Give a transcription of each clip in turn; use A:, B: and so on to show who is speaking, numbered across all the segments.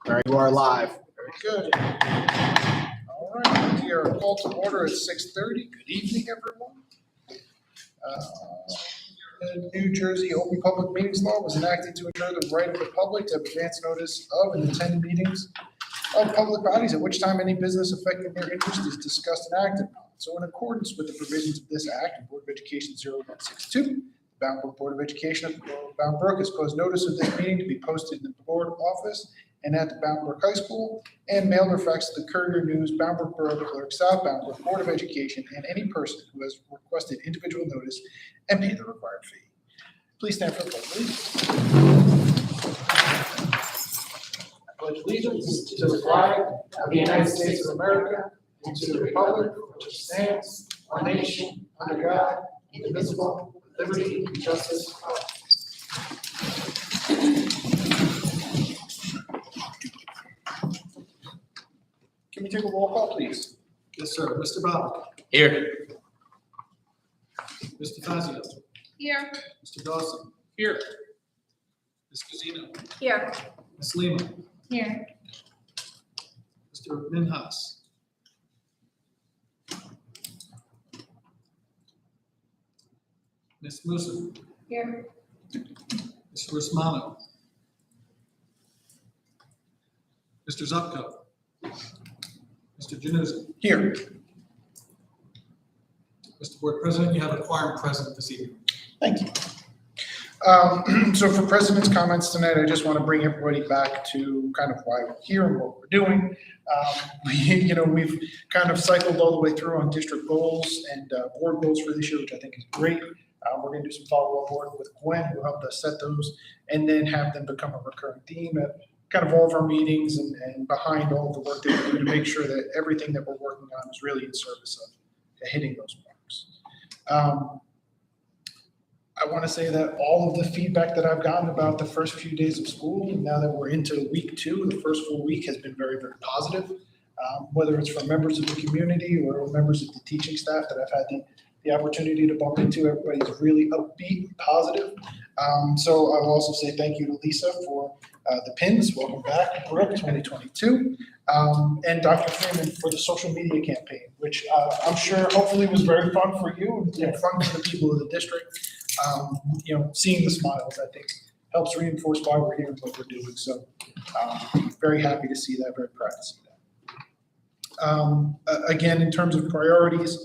A: All right, you are live.
B: Very good. All right, we are called to order at 6:30. Good evening, everyone. The New Jersey Open Public Meetings Law was enacted to ensure the right of the public to have advance notice of and attend meetings of public bodies, at which time any business affecting their interest is discussed and acted upon. So in accordance with the provisions of this act, the Board of Education 0162, the Bound Brook Board of Education of Bound Brook has caused notice of this meeting to be posted in the board office and at the Bound Brook High School, and mailed or faxed to the Courier News, Bound Brook Borough Clerk, South Bound Brook Board of Education, and any person who has requested individual notice and paid the required fee. Please stand for the pledge, please. I pledge allegiance to the flag of the United States of America and to the republic for which stands one nation under God, indivisible, with liberty and justice for all. Can we take a roll call, please?
C: Yes, sir. Mr. Bob.
A: Here.
C: Mr. Fazio.
D: Here.
C: Mr. Dawson.
B: Here.
C: Ms. Casino.
D: Here.
C: Ms. Lima.
D: Here.
C: Mr. Minhas. Ms. Musa.
D: Here.
C: Mr. Rusmano. Mr. Zupko. Mr. Januza.
B: Here.
C: Mr. Board President, you have a quorum present this evening.
B: Thank you. So for President's comments tonight, I just want to bring everybody back to kind of why we're here and what we're doing. We've kind of cycled all the way through on district goals and board goals for this year, which I think is great. We're going to do some follow-up work with Gwen, who helped us set those, and then have them become a recurring theme at kind of all of our meetings and behind all of the work that we do to make sure that everything that we're working on is really in service of hitting those marks. I want to say that all of the feedback that I've gotten about the first few days of school, and now that we're into week 2, the first full week has been very, very positive. Whether it's from members of the community or members of the teaching staff that I've had the opportunity to bump into, everybody's really upbeat and positive. So I will also say thank you to Lisa for the pins. Welcome back, Brooke 2022. And Dr. Freeman for the social media campaign, which I'm sure hopefully was very fun for you and fun for the people of the district. Seeing the smiles, I think, helps reinforce why we're here and what we're doing. So very happy to see that, very proud to see that. Again, in terms of priorities,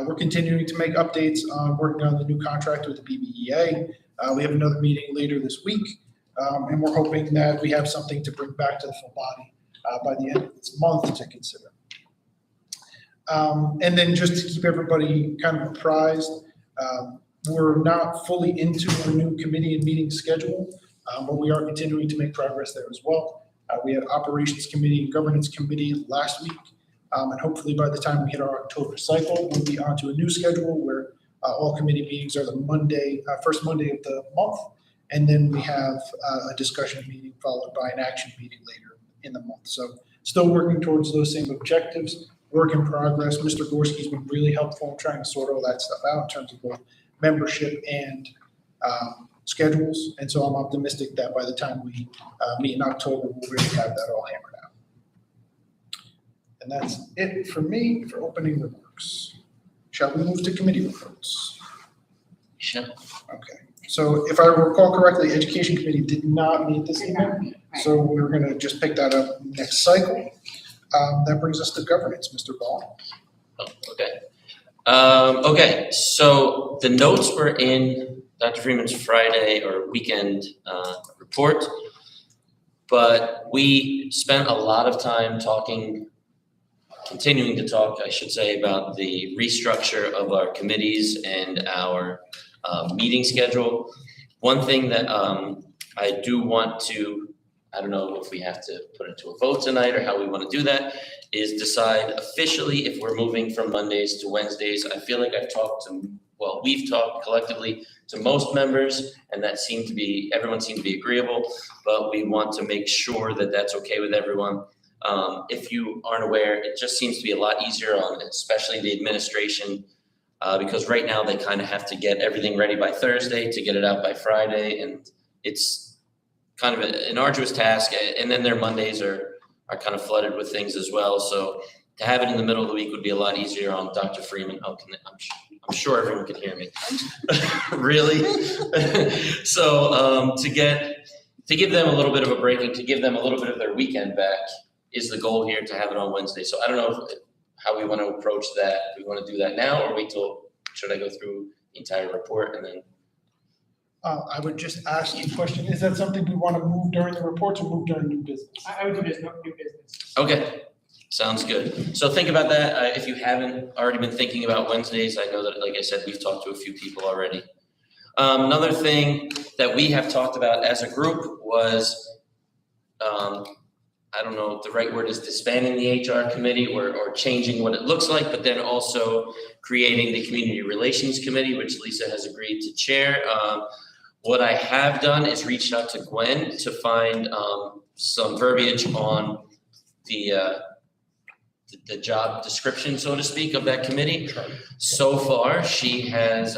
B: we're continuing to make updates on working on the new contract with the BBEA. We have another meeting later this week, and we're hoping that we have something to bring back to the full body by the end of this month to consider. And then just to keep everybody kind of apprised, we're not fully into our new committee and meeting schedule, but we are continuing to make progress there as well. We had Operations Committee and Governance Committee last week, and hocally by the time we hit our October cycle, we'll be onto a new schedule where all committee meetings are the first Monday of the month, and then we have a discussion meeting followed by an action meeting later in the month. So still working towards those same objectives, work in progress. Mr. Gorski's been really helpful in trying to sort all that stuff out in terms of both membership and schedules. And so I'm optimistic that by the time we meet in October, we'll really have that all hammered out. And that's it for me for opening remarks. Shall we move to committee reports?
A: Sure.
B: Okay. So if I recall correctly, Education Committee did not meet this evening. So we're going to just pick that up next cycle. That brings us to governance, Mr. Ball.
A: Oh, okay. Okay, so the notes were in Dr. Freeman's Friday or weekend report, but we spent a lot of time continuing to talk, I should say, about the restructure of our committees and our meeting schedule. One thing that I do want to, I don't know if we have to put it to a vote tonight or how we want to do that, is decide officially if we're moving from Mondays to Wednesdays. I feel like we've talked collectively to most members, and everyone seemed to be agreeable, but we want to make sure that that's okay with everyone. If you aren't aware, it just seems to be a lot easier on especially the administration, because right now they kind of have to get everything ready by Thursday to get it out by Friday, and it's kind of an arduous task, and then their Mondays are kind of flooded with things as well. So to have it in the middle of the week would be a lot easier on Dr. Freeman. I'm sure everyone can hear me. Really? So to give them a little bit of a break and to give them a little bit of their weekend back is the goal here, to have it on Wednesday. So I don't know how we want to approach that. Do we want to do that now, or wait till, should I go through the entire report and then?
B: I would just ask you a question. Is that something we want to move during the reports or move during new business?
E: I would do this, no new business.
A: Okay, sounds good. So think about that. If you haven't already been thinking about Wednesdays, I know that, like I said, we've talked to a few people already. Another thing that we have talked about as a group was, I don't know if the right word is disbanding the HR committee or changing what it looks like, but then also creating the community relations committee, which Lisa has agreed to chair. What I have done is reached out to Gwen to find some verbiage on the job description, so to speak, of that committee. So far, she has,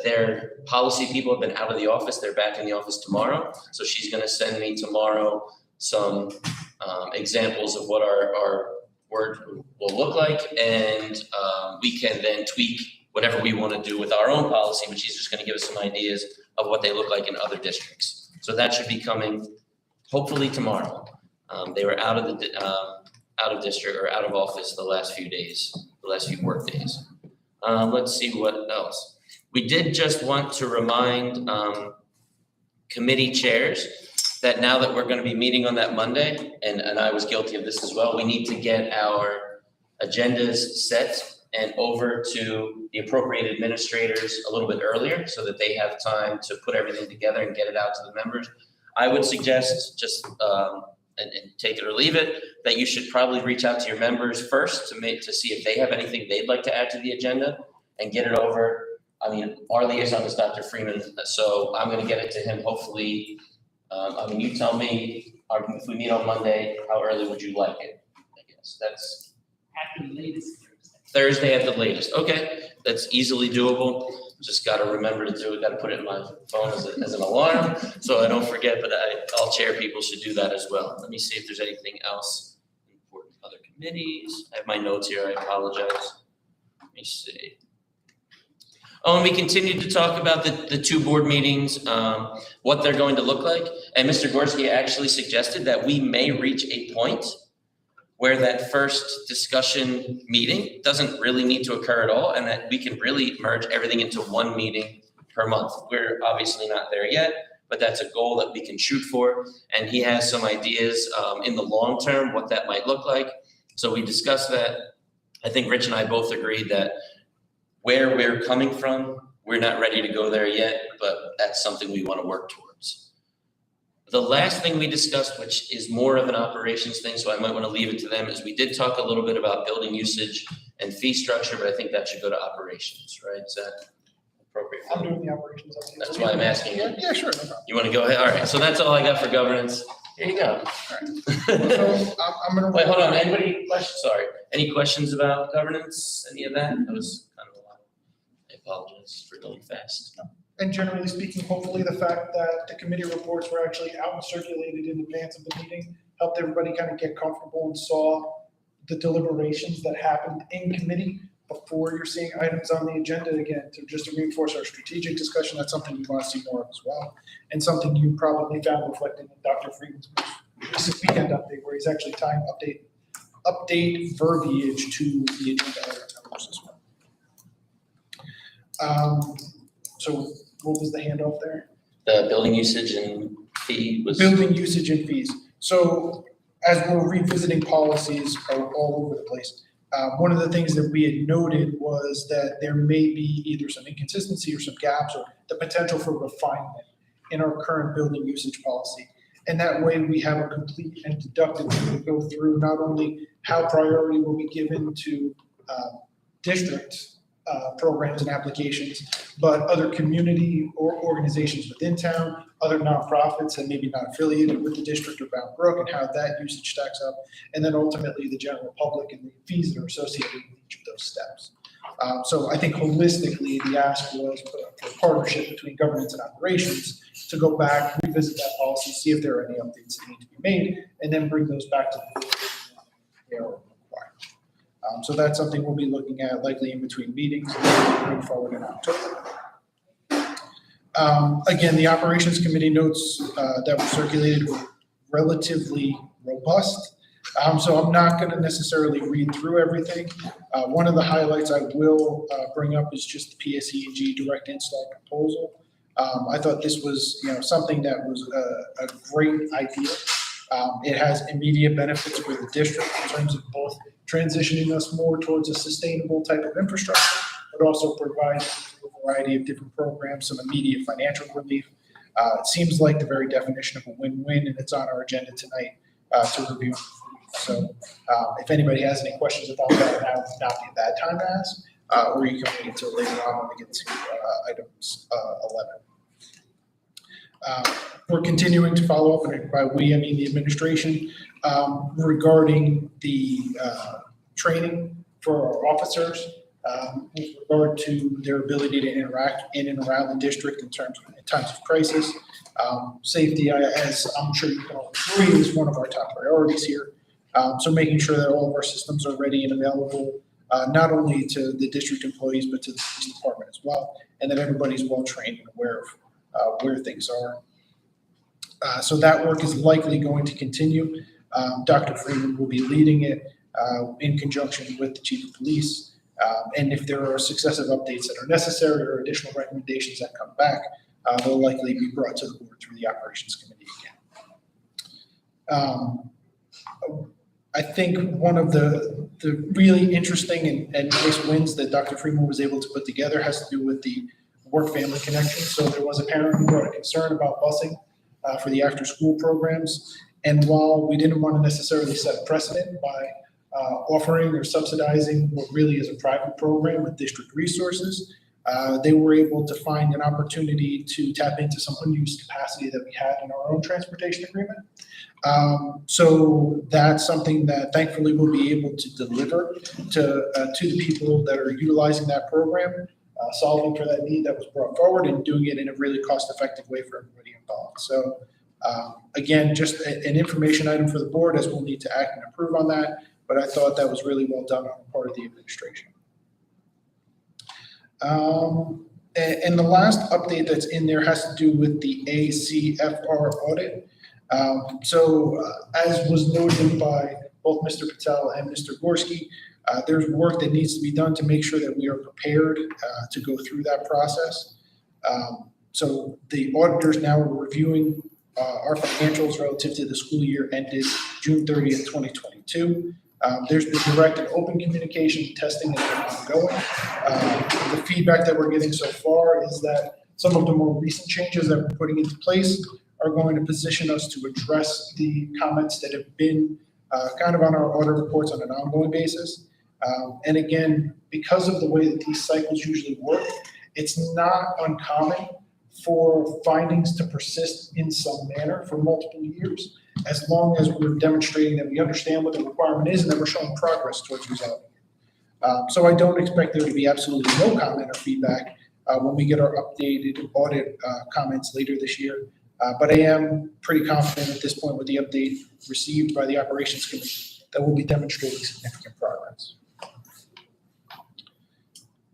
A: their policy people have been out of the office. They're back in the office tomorrow. So she's gonna send me tomorrow some examples of what our work will look like. And we can then tweak whatever we wanna do with our own policy, but she's just gonna give us some ideas of what they look like in other districts. So that should be coming hopefully tomorrow. They were out of district or out of office the last few days, the last few work days. Let's see what else. We did just want to remind committee chairs that now that we're going to be meeting on that Monday, and I was guilty of this as well, we need to get our agendas set and over to the appropriate administrators a little bit earlier so that they have time to put everything together and get it out to the members. I would suggest just, and take it or leave it, that you should probably reach out to your members first to see if they have anything they'd like to add to the agenda and get it over. I mean, our liaison is Dr. Freeman, so I'm gonna get it to him hopefully. You tell me, if we meet on Monday, how early would you like it? I guess that's
E: At the latest
A: Thursday at the latest. Okay, that's easily doable. Just gotta remember to do it, gotta put it in my phone as an alarm, so I don't forget, but all chair people should do that as well. Let me see if there's anything else important. Other committees, I have my notes here, I apologize. Let me see. Oh, and we continued to talk about the two board meetings, what they're going to look like. And Mr. Gorski actually suggested that we may reach a point where that first discussion meeting doesn't really need to occur at all, and that we can really merge everything into one meeting per month. We're obviously not there yet, but that's a goal that we can shoot for. And he has some ideas in the long term, what that might look like. So we discussed that. I think Rich and I both agreed that where we're coming from, we're not ready to go there yet, but that's something we want to work towards. The last thing we discussed, which is more of an operations thing, so I might want to leave it to them, is we did talk a little bit about building usage and fee structure, but I think that should go to operations, right? Is that appropriate?
B: I'm doing the operations of the.
A: That's why I'm asking you.
B: Yeah, sure, no problem.
A: You want to go ahead? All right, so that's all I got for governance. Here you go.
B: So I'm gonna.
A: Wait, hold on. Anybody questions? Sorry. Any questions about governance? Any of that? That was kind of a lot. I apologize for going fast.
B: And generally speaking, hopefully the fact that the committee reports were actually out and circulated in advance of the meeting helped everybody kind of get comfortable and saw the deliberations that happened in committee before you're seeing items on the agenda again, just to reinforce our strategic discussion. That's something we want to see more of as well. And something you probably found reflected in Dr. Freeman's most recent weekend update, where he's actually tying update verbiage to the agenda items as well. So what was the handoff there?
A: The building usage and fee was.
B: Building usage and fees. So as we're revisiting policies all over the place, one of the things that we had noted was that there may be either some inconsistency or some gaps or the potential for refinement in our current building usage policy. And that way we have a complete and deductive to go through not only how priority will be given to district programs and applications, but other community or organizations within town, other nonprofits that maybe not affiliated with the district or Bound Brook, and how that usage stacks up, and then ultimately the general public and the fees that are associated with each of those steps. So I think holistically, the ask was for a partnership between governance and operations to go back, revisit that policy, see if there are any updates that need to be made, and then bring those back to the board if they are required. So that's something we'll be looking at likely in between meetings and bring forward in October. Again, the operations committee notes that were circulated were relatively robust. So I'm not going to necessarily read through everything. One of the highlights I will bring up is just the PSE&G direct install proposal. I thought this was, something that was a great idea. It has immediate benefits for the district in terms of both transitioning us more towards a sustainable type of infrastructure, but also provides a variety of different programs, some immediate financial relief. It seems like the very definition of a win-win, and it's on our agenda tonight to review. So if anybody has any questions about that, now would not be a bad time to ask, or you can wait until later on when we get to items 11. We're continuing to follow up, and by we, I mean the administration, regarding the training for our officers with regard to their ability to interact in and around the district in times of crisis. Safety, as I'm sure you can all agree, is one of our top priorities here. So making sure that all of our systems are ready and available, not only to the district employees, but to the police department as well, and that everybody's well trained and aware of where things are. So that work is likely going to continue. Dr. Freeman will be leading it in conjunction with the chief of police. And if there are successive updates that are necessary or additional recommendations that come back, they'll likely be brought to the board through the operations committee again. I think one of the really interesting and nice wins that Dr. Freeman was able to put together has to do with the work-family connection. So there was a parent who brought a concern about busing for the after-school programs. And while we didn't want to necessarily set a precedent by offering or subsidizing what really is a private program with district resources, they were able to find an opportunity to tap into some unused capacity that we had in our own transportation agreement. So that's something that thankfully we'll be able to deliver to the people that are utilizing that program, solving for that need that was brought forward and doing it in a really cost-effective way for everybody involved. So again, just an information item for the board as we'll need to act and approve on that, but I thought that was really well done on the part of the administration. And the last update that's in there has to do with the ACFR audit. So as was noted by both Mr. Patel and Mr. Gorski, there's work that needs to be done to make sure that we are prepared to go through that process. So the auditors now are reviewing our financials relative to the school year ended June 30th, 2022. There's been direct and open communication, testing has been ongoing. The feedback that we're getting so far is that some of the more recent changes that we're putting into place are going to position us to address the comments that have been kind of on our audit reports on an ongoing basis. And again, because of the way that these cycles usually work, it's not uncommon for findings to persist in some manner for multiple years, as long as we're demonstrating that we understand what the requirement is and that we're showing progress towards resolving it. So I don't expect there to be absolutely no comment or feedback when we get our updated audit comments later this year. But I am pretty confident at this point with the update received by the operations committee that we'll be demonstrating significant progress.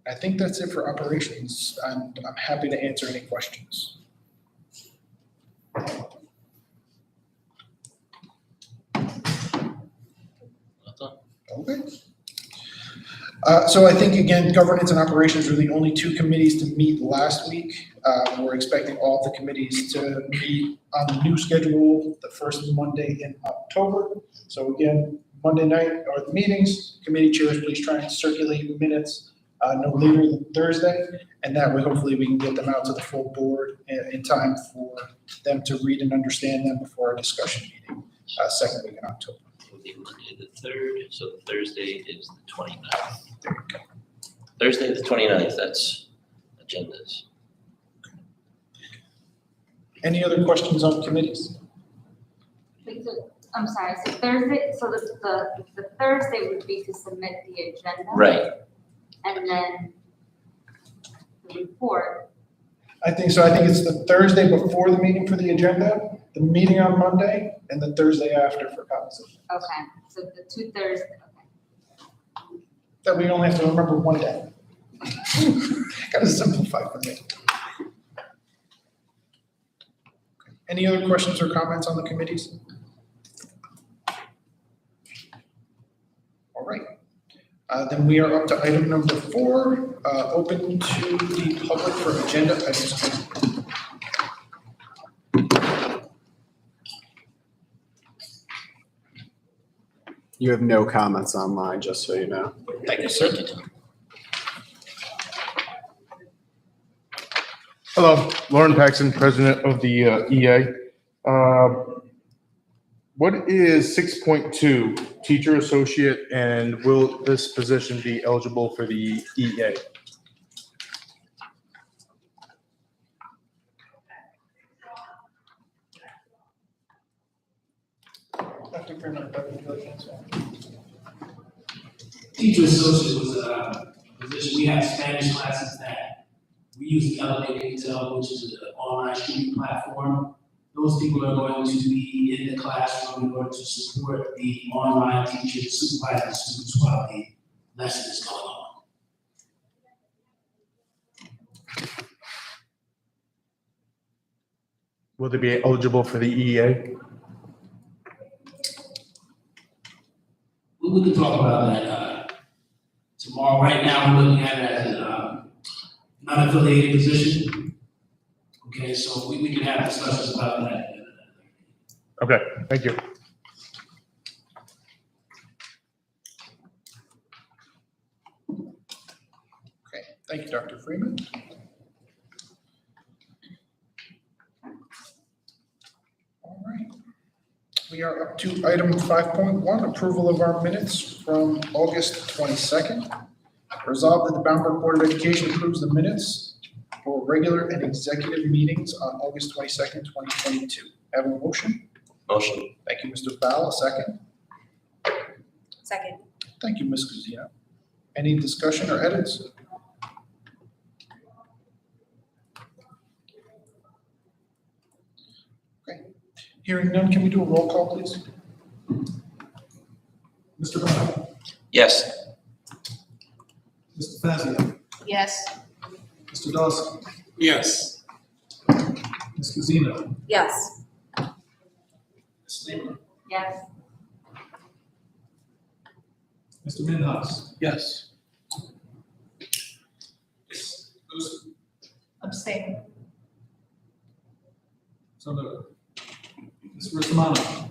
B: I think that's it for operations, and I'm happy to answer any questions. Okay. So I think, again, governance and operations are the only two committees to meet last week. We're expecting all the committees to meet on the new schedule the first Monday in October. So again, Monday night are the meetings. Committee chairs, please try and circulate minutes no later than Thursday, and that way hopefully we can get them out to the full board in time for them to read and understand them before our discussion meeting second week in October.
A: It will be Monday the 3rd, so Thursday is the 29th. There you go. Thursday the 29th, that's agendas.
B: Any other questions on committees?
D: Wait, so, I'm sorry, so Thursday, so the Thursday would be to submit the agenda?
A: Right.
D: and then the report.
B: I think so. I think it's the Thursday before the meeting for the agenda, the meeting on Monday, and the Thursday after for composition.
D: Okay, so the 2 Thursdays, okay.
B: That we only have to remember one day. Gotta simplify for me. Any other questions or comments on the committees? All right. Then we are up to item number 4, open to the public for agenda items.
F: You have no comments on mine, just so you know.
B: Thank you, sir.
G: Hello, Lauren Paxton, president of the EA. What is 6.2 teacher associate, and will this position be eligible for the EA?
B: Dr. Freeman, would you like to answer?
H: Teacher associate was a position, we have Spanish classes that we use the Elevate Intel, which is an online streaming platform. Those people are going to be in the classroom in order to support the online teachers, supervising students while the lesson is going on.
G: Will they be eligible for the EA?
H: We can talk about that tomorrow. Right now, we're looking at it as a non-affiliated position. Okay, so we can have discussions about that.
G: Okay, thank you.
B: Okay, thank you, Dr. Freeman. All right. We are up to item 5.1, approval of our minutes from August 22nd. Resolved that the Bamberg Board of Education approves the minutes for regular and executive meetings on August 22nd, 2022. Have a motion?
A: Motion.
B: Thank you, Mr. Val. A second?
I: Second.
B: Thank you, Ms. Guzino. Any discussion or edits? Okay. Hearing none, can we do a roll call, please?
C: Mr. Brown,
A: Yes.
C: Mr. Fazio,
I: Yes.
C: Mr. Dawson,
G: Yes.
C: Ms. Guzino,
I: Yes.
C: Ms. Lehman,
D: Yes,
C: Mr. Minhas.
G: Yes.
I: Abstain.
C: So noted. Ms. Rustamano.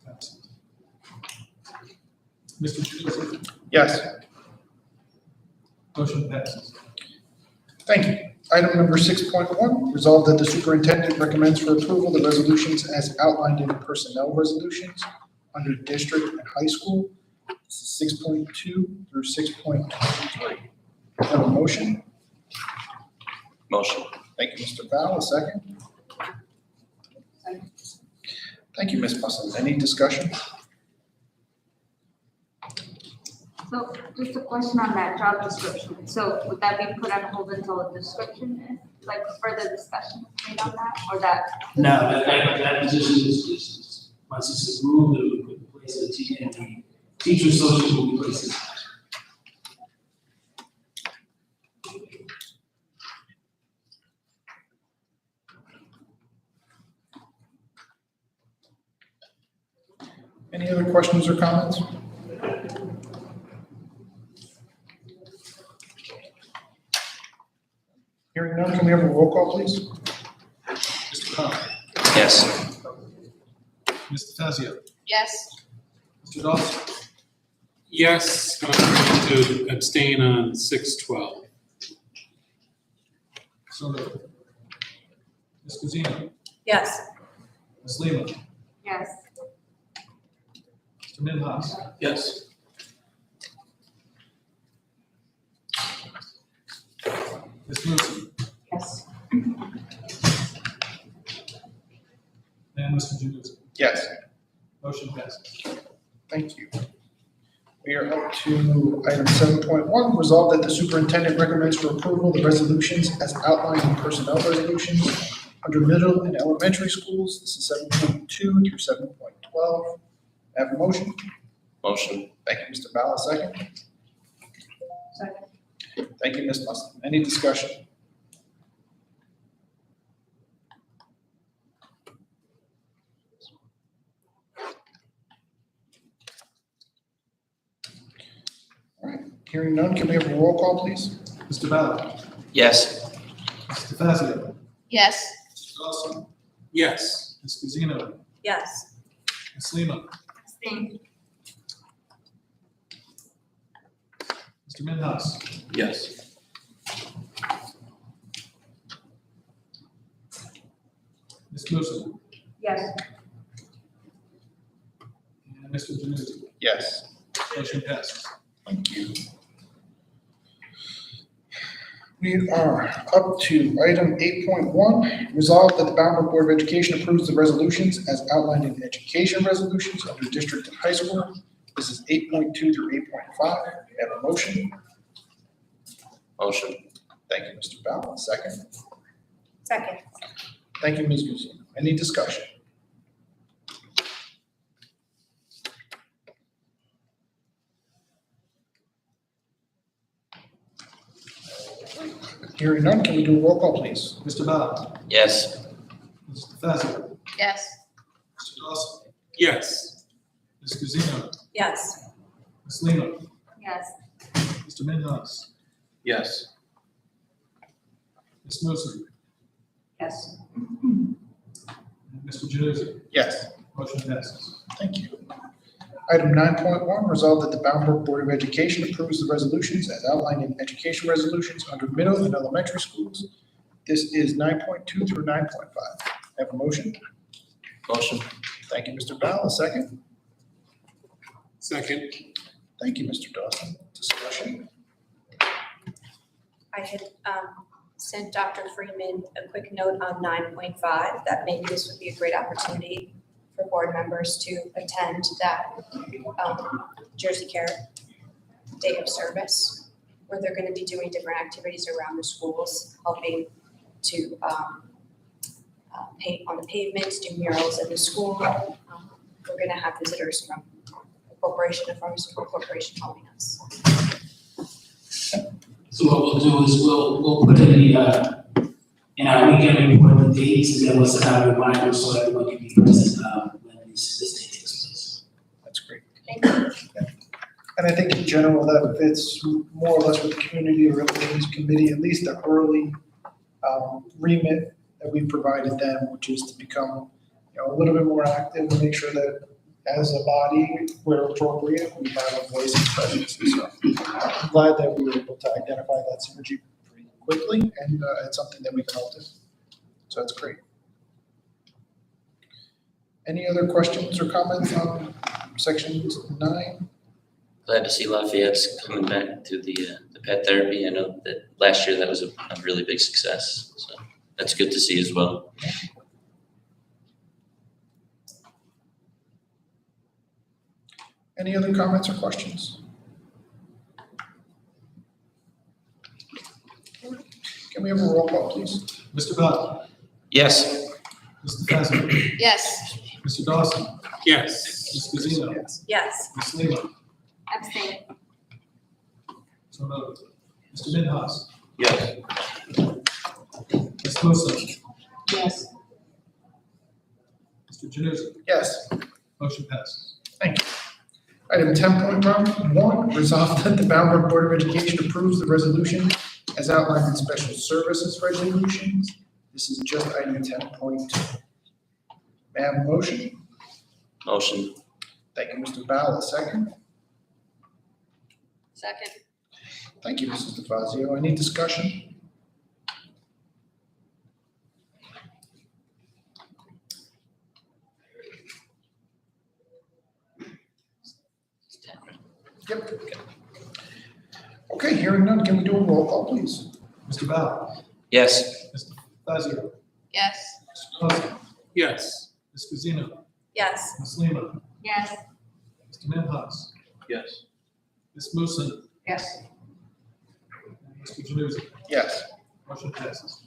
C: Absent. Mr. Chouwaki.
B: Yes.
C: Motion passes.
B: Thank you. Item number 6.1, resolved that the superintendent recommends for approval the resolutions as outlined in the personnel resolutions under district and high school. This is 6.2 through 6.23. Have a motion?
A: Motion.
B: Thank you, Mr. Val. A second?
D: Second.
B: Thank you, Ms. Bustle. Any discussion?
D: so just a question on that job description. So would that be put on hold until a description is, like further discussion made on that, or that?
H: No, that position is, once it's approved, it will be put in place of the and the teacher associate will be placed in.
B: Any other questions or comments? Hearing none, can we have a roll call, please?
C: Mr. Brown,
A: Yes.
C: Mr. Fazio,
I: Yes.
C: Mr. Dawson,
J: Yes, I'm going to abstain on 6:12.
C: so noted. Ms. Guzino,
I: Yes.
C: Ms. Lehman,
D: Yes,
C: Mr. Minhas,
G: Yes.
C: Ms. Lucy,
I: Yes.
C: and Mr. Janusz.
B: Yes.
C: Motion passes.
B: Thank you. We are up to item 7.1, resolve that the superintendent recommends for approval the resolutions as outlined in personnel resolutions under middle and elementary schools. This is 7.2 through 7.12. Have a motion?
A: Motion.
B: Thank you, Mr. Bala, second.
D: Second.
B: Thank you, Ms. Mustin. Any discussion? All right, hearing none, can we have a roll call, please?
C: Mr. Ballard.
A: Yes.
C: Mr. Fazio.
I: Yes.
C: Mr. Dawson.
J: Yes.
C: Ms. Guzino.
I: Yes.
C: Ms. Lima.
D: Abstain.
C: Mr. Minhas.
A: Yes.
C: Ms. Musa.
D: Yes.
C: And Mr. Januzi.
B: Yes.
C: Motion passes.
B: Thank you. We are up to item 8.1, resolve that the Bound Board of Education approves the resolutions as outlined in education resolutions under district and high school. This is 8.2 through 8.5. Have a motion?
A: Motion.
B: Thank you, Mr. Ballard. Second.
I: Second.
B: Thank you, Ms. Guzino. Any discussion? Hearing none, can we do a roll call, please?
C: Mr. Ballard.
A: Yes.
C: Mr. Fazio.
I: Yes.
C: Mr. Dawson.
J: Yes.
C: Ms. Guzino.
I: Yes.
C: Ms. Lima.
D: Yes.
C: Mr. Minhas.
A: Yes.
C: Ms. Musa.
D: Yes.
C: And Mr. Januzi.
B: Yes.
C: Motion passes.
B: Thank you. Item 9.1, resolve that the Bound Board of Education approves the resolutions as outlined in education resolutions under middle and elementary schools. This is 9.2 through 9.5. Have a motion?
A: Motion.
B: Thank you, Mr. Bell. A second?
J: Second.
B: Thank you, Mr. Dawson. Discussion?
I: I had sent Dr. Freeman a quick note on 9.5 that maybe this would be a great opportunity for board members to attend that Jersey Care Day of Service, where they're going to be doing different activities around the schools, helping to paint on the pavements, do murals in the school. We're going to have visitors from a corporation, a pharmaceutical corporation helping us.
H: So what we'll do is we'll put in our weekend report the dates, and then we'll send out a reminder so everyone can be present when this day takes place.
B: That's great.
I: Thank you.
B: And I think in general that fits more or less with the community relations committee, at least the early remit that we provided them, which is to become, a little bit more active and make sure that as a body, where appropriate, we have a voice and presence. And so I'm glad that we were able to identify that synergy pretty quickly, and it's something that we can all do. So that's great. Any other questions or comments on sections 9?
A: Glad to see Lafayette's coming back to the pet therapy. I know that last year that was a really big success, so that's good to see as well.
B: Any other comments or questions? Can we have a roll call, please?
C: Mr. Ballard.
A: Yes.
C: Mr. Fazio.
I: Yes.
C: Mr. Dawson.
J: Yes.
C: Ms. Guzino.
I: Yes.
C: Ms. Lima.
D: Abstain.
C: So noted. Mr. Minhas.
A: Yes.
C: Ms. Musa.
D: Yes.
C: Mr. Januzi.
B: Yes.
C: Motion passes.
B: Thank you. Item 10.1, resolve that the Bound Board of Education approves the resolution as outlined in special services resolutions. This is just item 10.2. May I have a motion?
A: Motion.
B: Thank you, Mr. Ball. A second?
I: Second.
B: Thank you, Mrs. DeFazio. Any discussion? Yep. Okay, hearing none, can we do a roll call, please?
C: Mr. Ballard.
A: Yes.
C: Mr. Fazio.
I: Yes.
C: Mr. Dawson.
J: Yes.
C: Ms. Guzino.
I: Yes.
C: Ms. Lima.
D: Yes.
C: Mr. Minhas.
A: Yes.
C: Ms. Musin,
E: Yes.
C: Mr. Januzzi.
B: Yes.
C: Motion passes.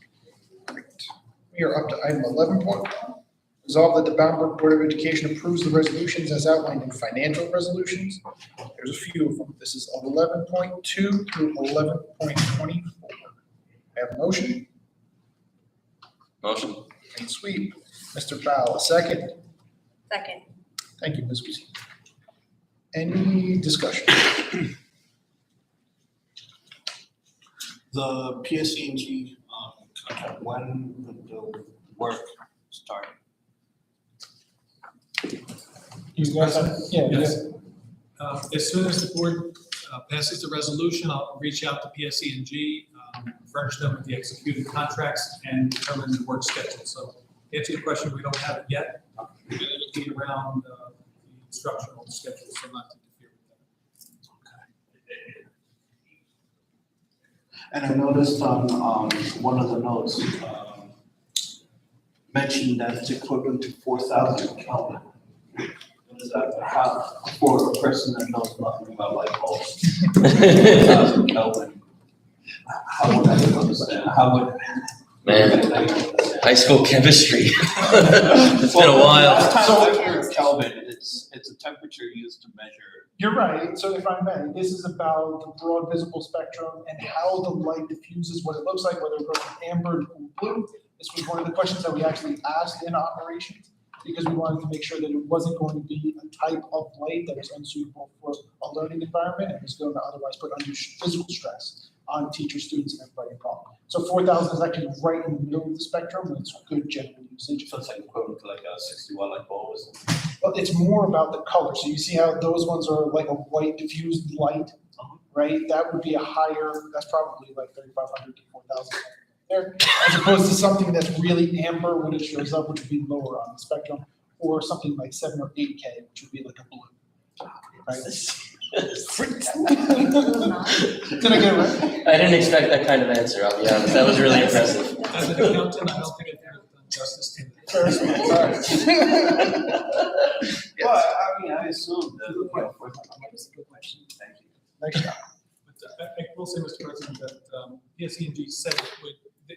B: We are up to item 11.1. Resolve that the Bound Board of Education approves the resolutions as outlined in financial resolutions. There's a few of them. This is 11.2 through 11.24. I have a motion.
A: Motion.
B: And sweep. Mr. Powell, a second.
I: Second.
B: Thank you, Ms. Weezy. Any discussion?
K: The PSE&G contract, when would the work start?
B: You guys have, yeah,
C: Yes. As soon as the board passes the resolution, I'll reach out to PSE&G, furnish them with the executed contracts and determine the work schedule. So to answer your question, we don't have it yet. We're going to be around the instructional schedule, so not to interfere with that.
K: And I noticed on one of the notes, mentioned that it's equivalent to 4,000 Kelvin. What is that? How, for a person that knows nothing about light bulbs, 4,000 Kelvin, how would I understand? How would?
A: Man, high school chemistry. It's been a while.
K: So Kelvin, it's a temperature used to measure.
B: You're right. So if I may, this is about the broad visible spectrum and how the light diffuses, what it looks like, whether it goes from amber to blue. This was one of the questions that we actually asked in operations because we wanted to make sure that it wasn't going to be a type of light that was unsuitable for a learning environment and was going to otherwise put undue physical stress on teachers, students, and everybody involved. So 4,000 is actually right in the middle of the spectrum, and it's good general usage.
K: So it's like equivalent to like a 60-watt light bulb or something.
B: But it's more about the color. So you see how those ones are like a white diffused light, right? That would be a higher, that's probably like 3,500 to 4,000 there, as opposed to something that's really amber when it shows up, which would be lower on the spectrum, or something like 7 or 8K, which would be like a blue, right? Did I get it right?
A: I didn't expect that kind of answer, I'll be honest. That was really impressive.
C: As an accountant, I don't think I could have done justice to that.
K: Well, I mean, I assume that,
C: That's a good question.
K: Thank you.
B: Next time.
C: But I will say, Mr. President, that PSE&G said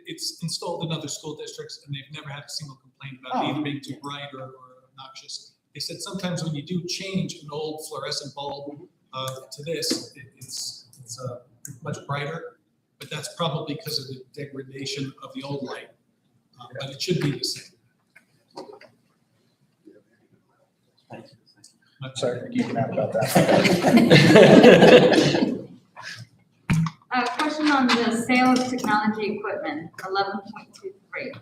C: it's installed in other school districts and they've never had a single complaint about it either being too bright or obnoxious. They said sometimes when you do change an old fluorescent bulb to this, it's much brighter, but that's probably because of the degradation of the old light. But it should be the same.
K: Thank you.
B: I'm sorry for geeking out about that.
D: Question on the sale of technology equipment, 11.23.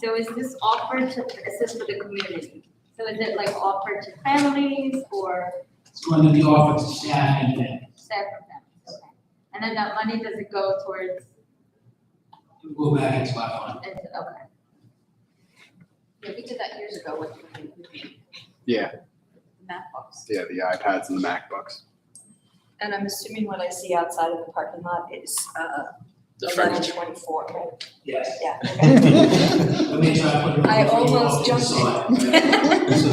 D: So is this offered to assist with the community? So is it like offered to families or
H: It's going to be offered to staff and then
D: staff or families? Okay. And then that money, does it go towards,
H: we'll go back into our fund.
D: okay.
I: Yeah, we did that years ago with
F: Yeah,
I: math books.
F: yeah, the iPads and the MacBooks.
I: And I'm assuming what I see outside of the parking lot is
A: The furniture.
I: 1124, right?
H: Yes.
I: Yeah.
H: Let me try to put it.
I: I almost jumped
K: So it's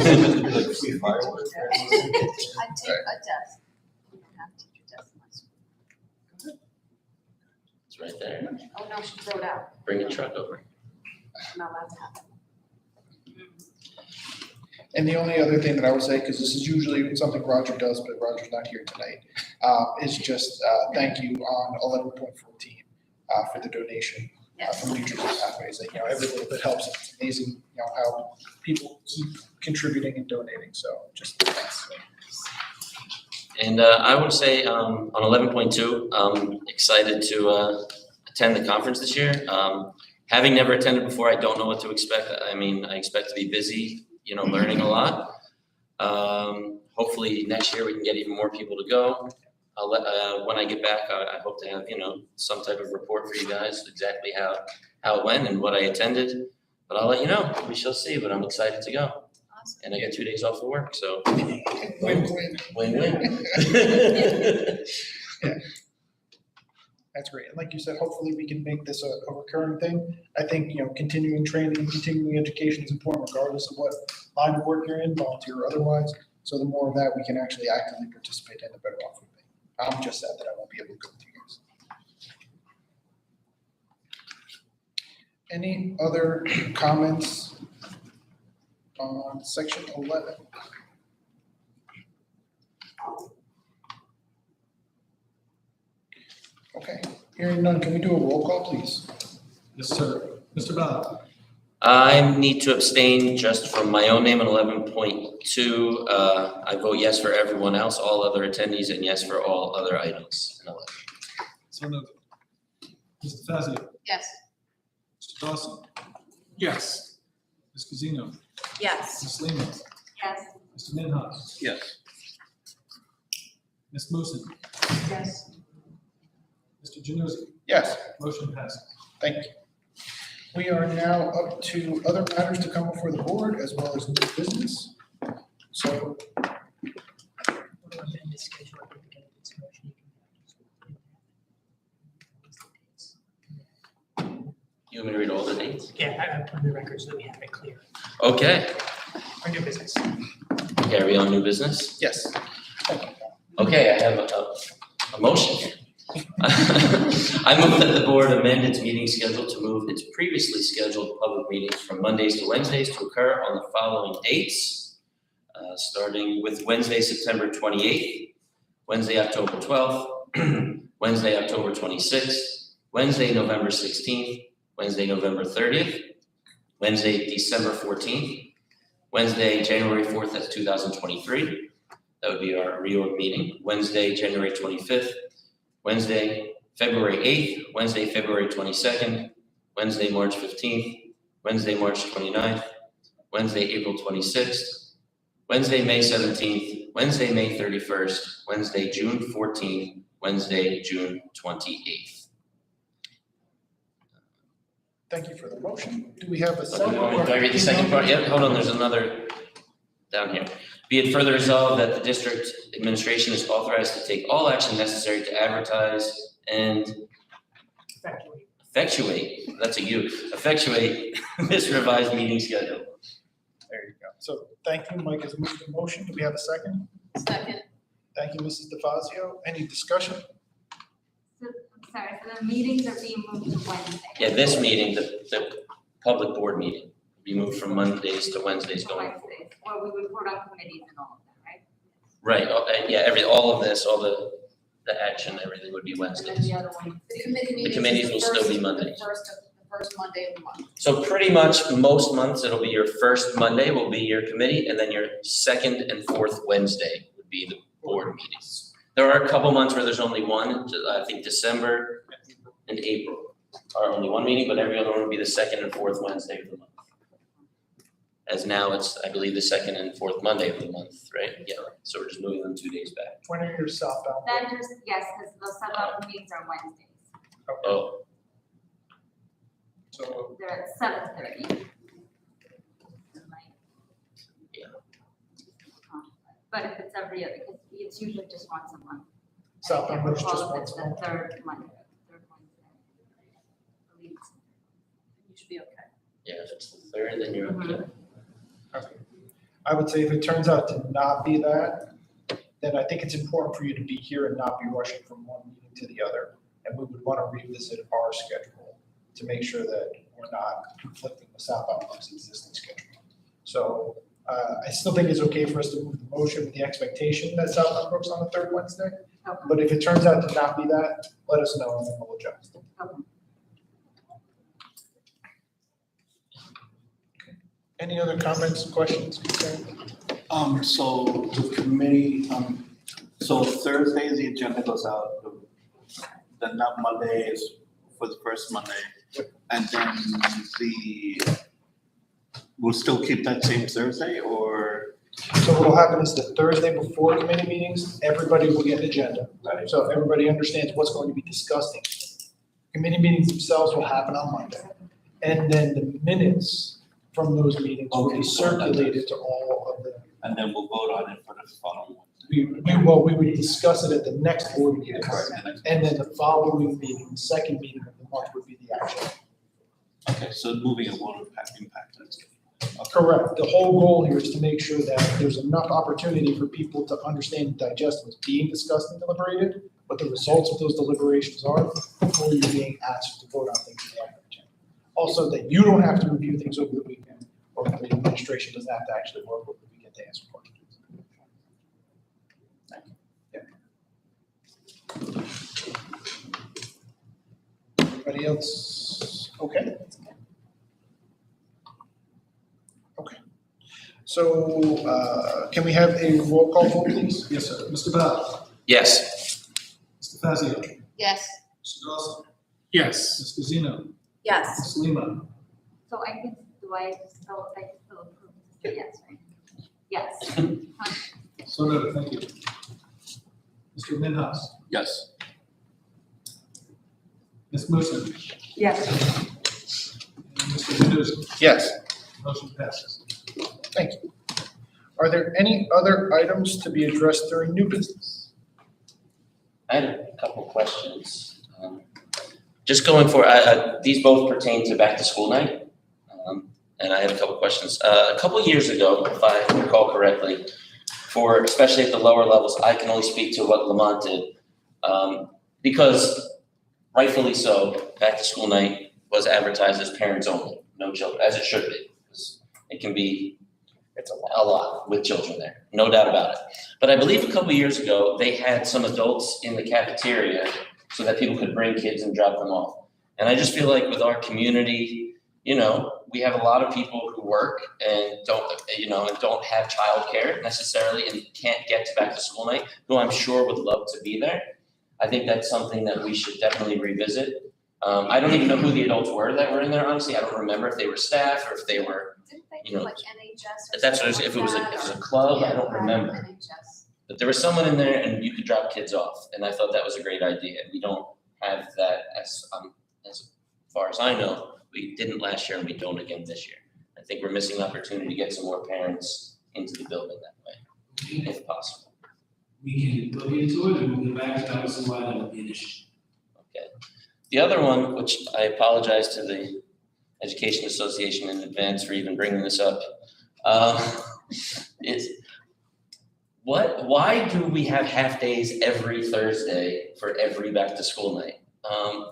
K: meant to be like free fireworks.
I: I take a desk. We don't have teacher desks in my school.
A: It's right there.
I: Oh, no, she threw it out.
A: Bring a truck over.
I: Not allowed to happen.
B: And the only other thing that I would say, because this is usually something Roger does, but Roger's not here tonight, is just thank you on 11.14 for the donation from Nutrition Pathways. You know, every little bit helps. It's amazing, you know, how people keep contributing and donating. So just thanks.
A: And I would say on 11.2, I'm excited to attend the conference this year. Having never attended before, I don't know what to expect. I mean, I expect to be busy, you know, learning a lot. Hopefully next year we can get even more people to go. I'll let, when I get back, I hope to have, you know, some type of report for you guys, exactly how it went and what I attended. But I'll let you know. We shall see, but I'm excited to go.
I: Awesome.
A: And I get 2 days off of work, so
B: Win-win.
A: win-win.
B: That's great. And like you said, hopefully we can make this a recurring thing. I think, you know, continuing training and continuing education is important regardless of what line of work you're in, volunteer or otherwise. So the more of that we can actually actively participate in, the better off we'll be. I'm just sad that I won't be able to go with you guys. Any other comments on section 11? Okay, hearing none, can we do a roll call, please?
C: Yes, sir. Mr. Bob?
A: I need to abstain just from my own name on 11.2. I vote yes for everyone else, all other attendees, and yes for all other items in 11.
C: So noted. Mr. Fazio?
I: Yes.
C: Mr. Dawson?
J: Yes.
C: Ms. Cousino?
I: Yes.
C: Ms. Lehman?
D: Yes.
C: Mr. Minhas?
K: Yes.
C: Ms. Moosen?
I: Yes.
C: Mr. Januzzi?
B: Yes.
C: Motion passes.
B: Thank you. We are now up to other matters to come before the board as well as new business. So,
A: You want me to read all the dates?
E: Yeah, I put in the record so that we have it clear.
A: Okay,
E: Our new business.
A: carry on new business.
B: yes.
A: Okay, I have a motion here. I move that the board amend its meeting schedule to move its previously scheduled public meetings from Mondays to Wednesdays to occur on the following dates. Starting with Wednesday, September 28th, Wednesday, October 12th, Wednesday, October 26th, Wednesday, November 16th, Wednesday, November 30th, Wednesday, December 14th, Wednesday, January 4th, that's 2023. That would be our reorg meeting. Wednesday, January 25th, Wednesday, February 8th, Wednesday, February 22nd, Wednesday, March 15th, Wednesday, March 29th, Wednesday, April 26th, Wednesday, May 17th, Wednesday, May 31st, Wednesday, June 14th, Wednesday, June 28th.
B: Thank you for the motion. Do we have a
A: Do
B: second?
A: I read the second part? Yep, hold on, there's another down here. Be it further resolved that the district administration is authorized to take all action necessary to advertise and effectuate, that's a U, effectuate this revised meeting schedule.
B: There you go. So thank you, Mike has moved the motion. Do we have a second?
I: Second.
B: Thank you, Mrs. DeFazio. Any discussion?
D: So, I'm sorry, so the meetings are being moved to Wednesday?
A: Yeah, this meeting, the public board meeting, be moved from Mondays to Wednesdays going forward.
D: Wednesdays, or we would report on committees and all of that, right?
A: Right, and yeah, all of this, all the action, everything would be
D: And then
A: Wednesdays.
D: the other one.
I: The committee meetings.
A: committees
I: is
A: will
I: the
A: still be
I: first-
A: Mondays.
I: The first Monday of the month.
A: So pretty much most months, it'll be your first Monday will be your committee, and then your second and fourth Wednesday would be the board meetings. There are a couple months where there's only one, I think December and April are only one meeting, but every other one would be the second and fourth Wednesday of the month. As now it's, I believe, the second and fourth Monday of the month, right? Yeah, so we're just moving them 2 days back.
B: When are your southbound?
D: That just, yes, because those Southbound meetings are Wednesdays.
A: Oh,
B: So,
D: They're at 7:30.
A: Yeah.
D: But if it's every other, because it's usually just once a month.
B: southbound
D: I
B: road is
D: can't
B: just
D: recall if
B: once
D: it's
B: a
D: the
B: month.
D: third Monday, third Wednesday. I believe it's-
I: You should be okay.
A: yeah, if it's the third, then you're okay.
B: Okay. I would say if it turns out to not be that, then I think it's important for you to be here and not be rushing from one meeting to the other. And we would want to revisit our schedule to make sure that we're not conflicting with Southbound Brook's existing schedule. So I still think it's okay for us to move the motion with the expectation that Southbound Brook's on the third Wednesday.
D: Okay.
B: But if it turns out to not be that, let us know and then we'll adjust.
D: Okay.
B: Any other comments, questions, concerns?
K: So the committee, so Thursday, the agenda goes out, then that Monday is for the first Monday. And then we'll still keep that same Thursday, or?
B: So what will happen is the Thursday before committee meetings, everybody will get an agenda.
K: Right.
B: So everybody understands what's going to be discussed. Committee meetings themselves will happen on Monday. And then the minutes from those meetings will
K: Okay.
B: be circulated to all of the,
K: And then we'll vote on it for the following one.
B: we would discuss it at the next board meeting.
K: Correct.
B: And then the following meeting, the second meeting of the month would be the action.
K: Okay, so moving it won't impact that.
B: Correct. The whole goal here is to make sure that there's enough opportunity for people to understand and digest what's being discussed and deliberated, what the results of those deliberations are, before you're being asked to vote on things in the agenda. Also, that you don't have to review things over the weekend, or the administration doesn't have to actually work over the weekend to answer questions. Anybody else? Okay. Okay. So, can we have a roll call vote, please?
C: Yes, sir. Mr. Bell?
A: Yes.
C: Mr. Fazio?
I: Yes.
C: Mr. Dawson?
J: Yes.
C: Ms. Guzino?
I: Yes.
C: Ms. Lima?
D: So I can, I still approve? Yes, right? Yes.
C: So noted, thank you. Mr. Minhas?
J: Yes.
C: Ms. Musin?
I: Yes.
C: And Mr. Menuza?
B: Yes.
C: Motion passes.
B: Thank you. Are there any other items to be addressed during new business?
A: I had a couple questions. Just going for, these both pertain to back to school night. And I had a couple questions. A couple years ago, if I recall correctly, for especially at the lower levels, I can only speak to what Lamont did. Because rightfully so, back to school night was advertised as parents only, no children, as it should be. Because it can be, it's a lot with children there, no doubt about it. But I believe a couple years ago, they had some adults in the cafeteria so that people could bring kids and drop them off. And I just feel like with our community, you know, we have a lot of people who work and don't have childcare necessarily and can't get to back to school night, who I'm sure would love to be there. I think that's something that we should definitely revisit. I don't even know who the adults were that were in there, honestly. I don't remember if they were staff or if they were,
I: Didn't they
A: you know,
I: like NHS or
A: that's what it was,
I: something
A: if it was
I: like
A: a
I: that,
A: club, I
I: or-
A: don't remember.
I: NHS.
A: But there was someone in there and you could drop kids off, and I thought that was a great idea. We don't have that as far as I know. We didn't last year and we don't again this year. I think we're missing an opportunity to get some more parents into the building that way, if possible.
H: We can look into it and we'll get back to that with somebody that would be an issue.
A: Okay. The other one, which I apologize to the Education Association in advance for even bringing this up, is why do we have half days every Thursday for every back to school night?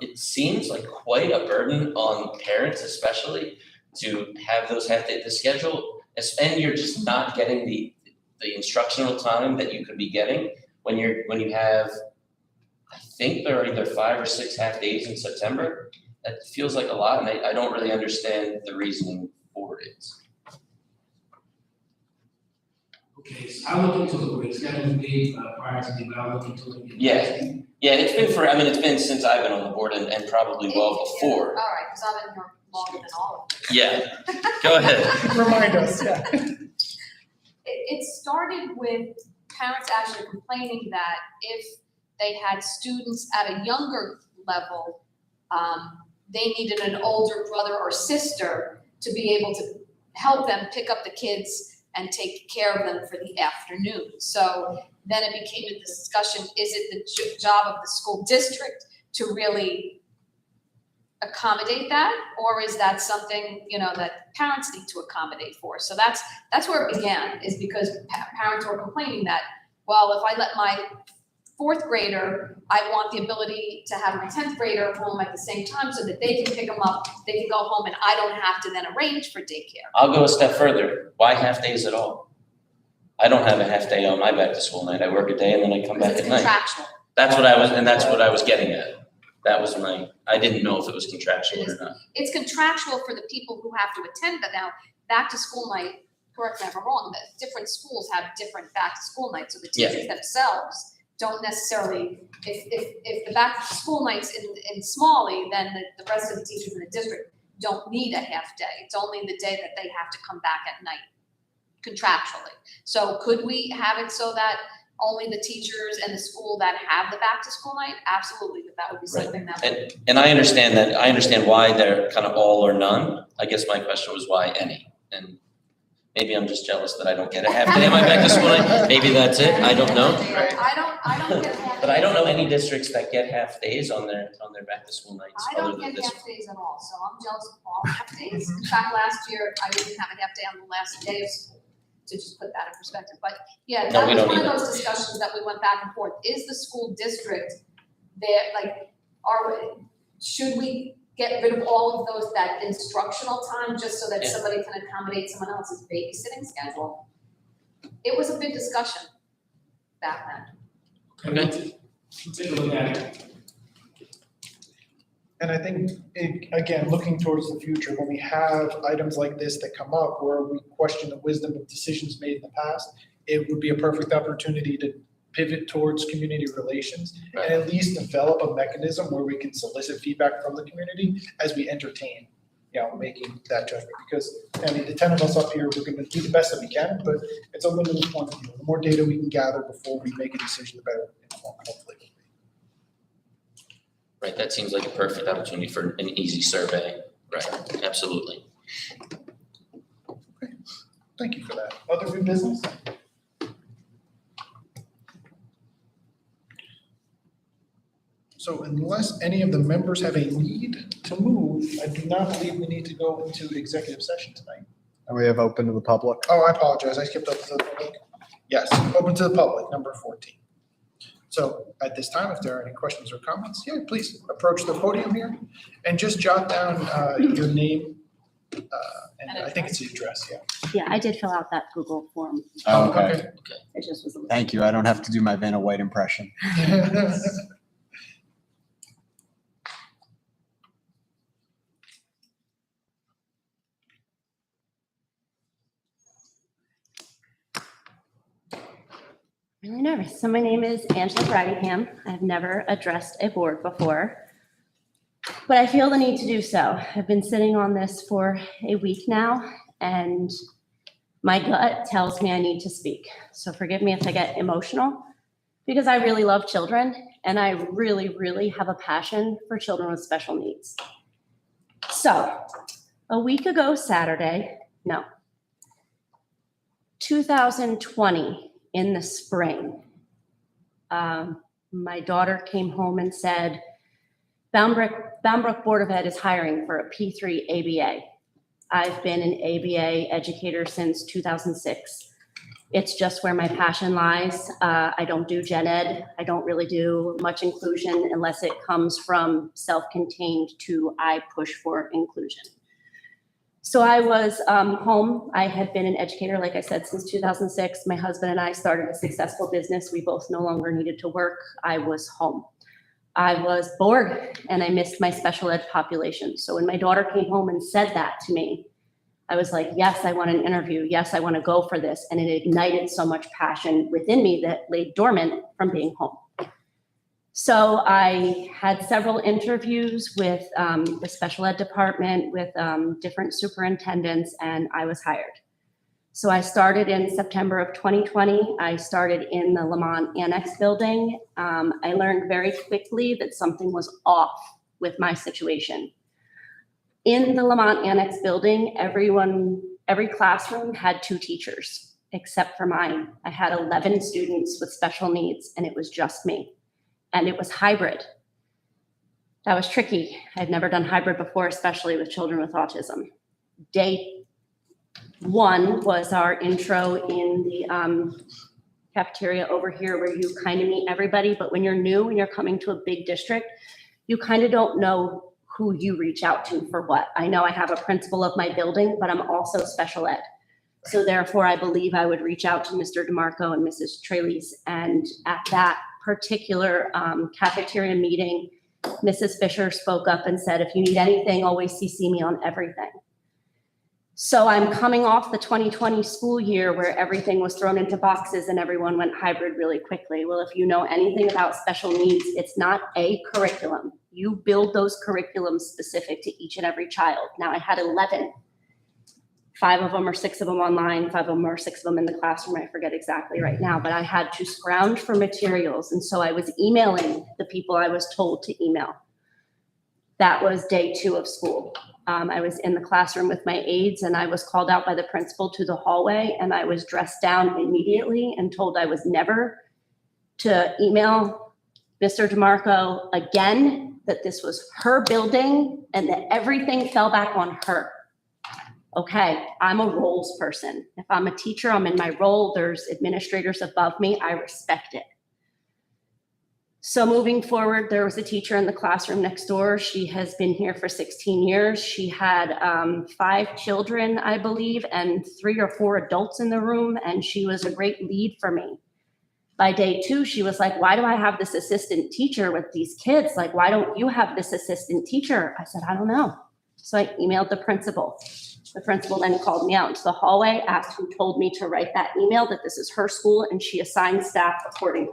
A: It seems like quite a burden on parents, especially, to have those half days. The schedule, and you're just not getting the instructional time that you could be getting when you have, I think there are either 5 or 6 half days in September. That feels like a lot, and I don't really understand the reasoning for it.
H: Okay, so I looked into it, schedule me prior to me, but I'll look into it.
A: Yeah, it's been since I've been on the board and probably well before.
I: All right, because I've been here longer than all of you.
A: Yeah, go ahead.
B: Remind us, yeah.
I: It started with parents actually complaining that if they had students at a younger level, they needed an older brother or sister to be able to help them pick up the kids and take care of them for the afternoon. So then it became a discussion, is it the job of the school district to really accommodate that? Or is that something, that parents need to accommodate for? So that's where it began, is because parents were complaining that, well, if I let my 4th grader, I want the ability to have my 10th grader home at the same time so that they can pick them up, they can go home, and I don't have to then arrange for daycare.
A: I'll go a step further. Why half days at all? I don't have a half day on my back to school night. I work a day and then I come back
I: Because
A: at
I: it's
A: night.
I: contractual.
A: That's what I was getting at. That was I didn't know if it was contractual or not.
I: It's contractual for the people who have to attend, but now back to school night, correct me if I'm wrong, but different schools have different back to school nights, so the teachers themselves don't necessarily, if the back to school night's in Smalley, then the rest of the teachers in the district don't need a half day. It's only the day that they have to come back at night contractually. So could we have it so that only the teachers and the school that have the back to school night? Absolutely, that would be something that.
A: And I understand that. I understand why they're kind of all or none. I guess my question was why any? And maybe I'm just jealous that I don't get a half day on my back to school night. Maybe that's it. I don't know.
I: I don't get a half
A: But I don't know any districts that get half days on their back to school nights
L: I
A: other
L: don't
A: than
L: get
A: this.
L: half days at all, so I'm jealous of all half days. In fact, last year, I didn't have a half day on the last day of school, to just put that in perspective. But yeah,
A: No,
L: that
A: we
L: was
A: don't
L: one of
A: either.
L: those discussions that we went back and forth. Is the school district there, like, should we get rid of all of those, that instructional time, just so that
A: Yeah.
L: somebody can accommodate someone else's babysitting schedule? It was a big discussion back then.
A: Okay.
H: We'll take a look at it.
B: And I think, again, looking towards the future, when we have items like this that come up where we question the wisdom of decisions made in the past, it would be a perfect opportunity to pivot towards community relations and at least develop a mechanism where we can solicit feedback from the community as we entertain, making that judgment. Because, I mean, the 10 of us up here, we're gonna do the best that we can, but it's a limited point of view. The more data we can gather before we make a decision, the better informed hopefully.
A: Right, that seems like a perfect opportunity for an easy survey. Right, absolutely.
B: Thank you for that. Other new business? So unless any of the members have a need to move, I do not believe we need to go into executive session tonight.
F: And we have open to the public.
B: Oh, I apologize. I skipped up to the public. Yes, open to the public, number 14. So at this time, if there are any questions or comments, yeah, please approach the podium here and just jot down your name. And I think it's the address, yeah.
M: Yeah, I did fill out that Google form.
F: Oh, okay.
M: It just was a little.
F: Thank you. I don't have to do my Vanna White impression.
M: Really nervous. So my name is Angela Bradingham. I've never addressed a board before, but I feel the need to do so. I've been sitting on this for a week now, and my gut tells me I need to speak. So forgive me if I get emotional, because I really love children, and I really, really have a passion for children with special needs. So a week ago Saturday, 2020, in the spring, my daughter came home and said, Bound Brook Board of Ed is hiring for a P3 ABA. I've been an ABA educator since 2006. It's just where my passion lies. I don't do gen ed. I don't really do much inclusion unless it comes from self-contained to I push for inclusion. So I was home. I had been an educator, like I said, since 2006. My husband and I started a successful business. We both no longer needed to work. I was home. I was bored and I missed my special ed population. So when my daughter came home and said that to me, I was like, yes, I want an interview. Yes, I want to go for this. And it ignited so much passion within me that lay dormant from being home. So I had several interviews with the special ed department, with different superintendents, and I was hired. So I started in September of 2020. I started in the Lamont Annex building. I learned very quickly that something was off with my situation. In the Lamont Annex building, every classroom had 2 teachers, except for mine. I had 11 students with special needs, and it was just me. And it was hybrid. That was tricky. I'd never done hybrid before, especially with children with autism. Day 1 was our intro in the cafeteria over here, where you kind of meet everybody, but when you're new and you're coming to a big district, you kind of don't know who you reach out to for what. I know I have a principal of my building, but I'm also special ed. So therefore, I believe I would reach out to Mr. DeMarco and Mrs. Trelease, and at that particular cafeteria meeting, Mrs. Fisher spoke up and said, if you need anything, always CC me on everything. So I'm coming off the 2020 school year where everything was thrown into boxes and everyone went hybrid really quickly. Well, if you know anything about special needs, it's not a curriculum. You build those curriculums specific to each and every child. Now I had 11. 5 of them or 6 of them online, 5 of them or 6 of them in the classroom. I forget exactly right now, but I had to scrounge for materials. And so I was emailing the people I was told to email. That was day 2 of school. I was in the classroom with my aides and I was called out by the principal to the hallway, and I was dressed down immediately and told I was never to email Mr. DeMarco, again, that this was her building and that everything fell back on her. Okay, I'm a roles person. If I'm a teacher, I'm in my role. There's administrators above me. I respect it. So moving forward, there was a teacher in the classroom next door. She has been here for 16 years. She had 5 children, I believe, and 3 or 4 adults in the room, and she was a great lead for me. By day 2, she was like, why do I have this assistant teacher with these kids? Like, why don't you have this assistant teacher? I said, I don't know. So I emailed the principal. The principal then called me out into the hallway, asked who told me to write that email, that this is her school, and she assigned staff accordingly.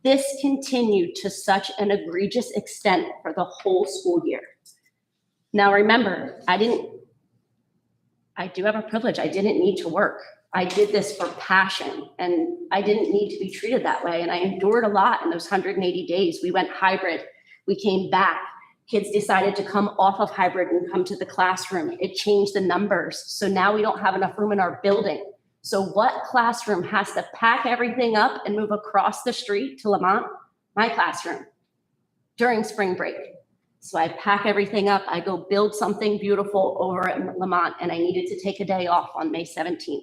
M: This continued to such an egregious extent for the whole school year. Now remember, I do have a privilege. I didn't need to work. I did this for passion, and I didn't need to be treated that way. And I endured a lot in those 180 days. We went hybrid. We came back. Kids decided to come off of hybrid and come to the classroom. It changed the numbers. So now we don't have enough room in our building. So what classroom has to pack everything up and move across the street to Lamont? My classroom during spring break. So I pack everything up. I go build something beautiful over at Lamont, and I needed to take a day off on May 17th.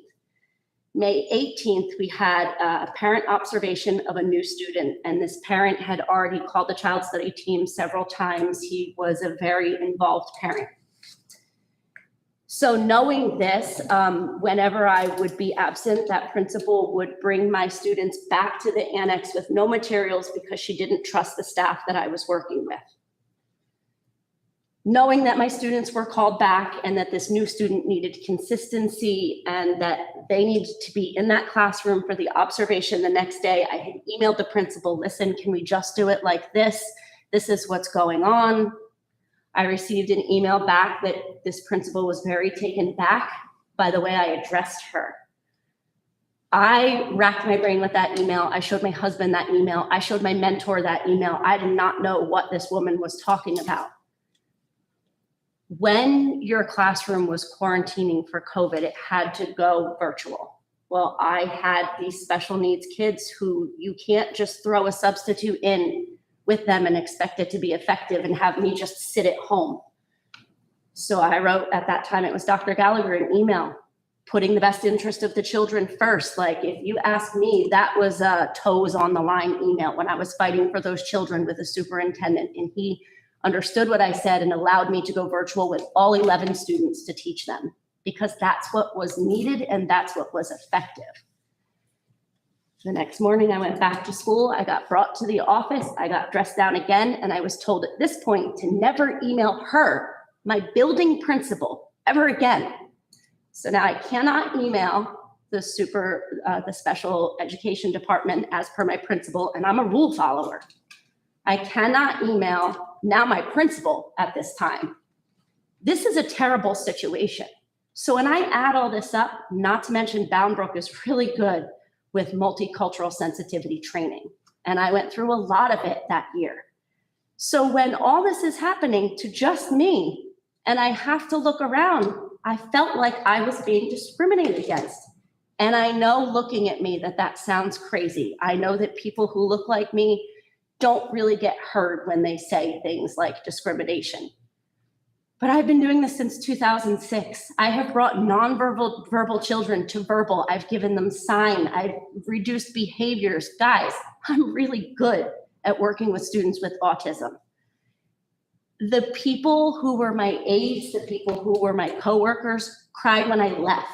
M: May 18th, we had a parent observation of a new student, and this parent had already called the child study team several times. He was a very involved parent. So knowing this, whenever I would be absent, that principal would bring my students back to the annex with no materials because she didn't trust the staff that I was working with. Knowing that my students were called back and that this new student needed consistency and that they needed to be in that classroom for the observation the next day, I had emailed the principal, listen, can we just do it like this? This is what's going on. I received an email back that this principal was very taken back by the way I addressed her. I racked my brain with that email. I showed my husband that email. I showed my mentor that email. I did not know what this woman was talking about. When your classroom was quarantining for COVID, it had to go virtual. Well, I had these special needs kids who you can't just throw a substitute in with them and expect it to be effective and have me just sit at home. So I wrote, at that time, it was Dr. Gallagher, an email, putting the best interest of the children first. Like, if you ask me, that was a toes on the line email when I was fighting for those children with the superintendent, and he understood what I said and allowed me to go virtual with all 11 students to teach them, because that's what was needed and that's what was effective. The next morning, I went back to school. I got brought to the office. I got dressed down again, and I was told at this point to never email her, my building principal, ever again. So now I cannot email the special education department as per my principal, and I'm a rule follower. I cannot email now my principal at this time. This is a terrible situation. So when I add all this up, not to mention Boundbrook is really good with multicultural sensitivity training. And I went through a lot of it that year. So when all this is happening to just me, and I have to look around, I felt like I was being discriminated against. And I know, looking at me, that sounds crazy. I know that people who look like me don't really get heard when they say things like discrimination. But I've been doing this since 2006. I have brought verbal children to verbal. I've given them sign. I've reduced behaviors. Guys, I'm really good at working with students with autism. The people who were my aides, the people who were my coworkers, cried when I left.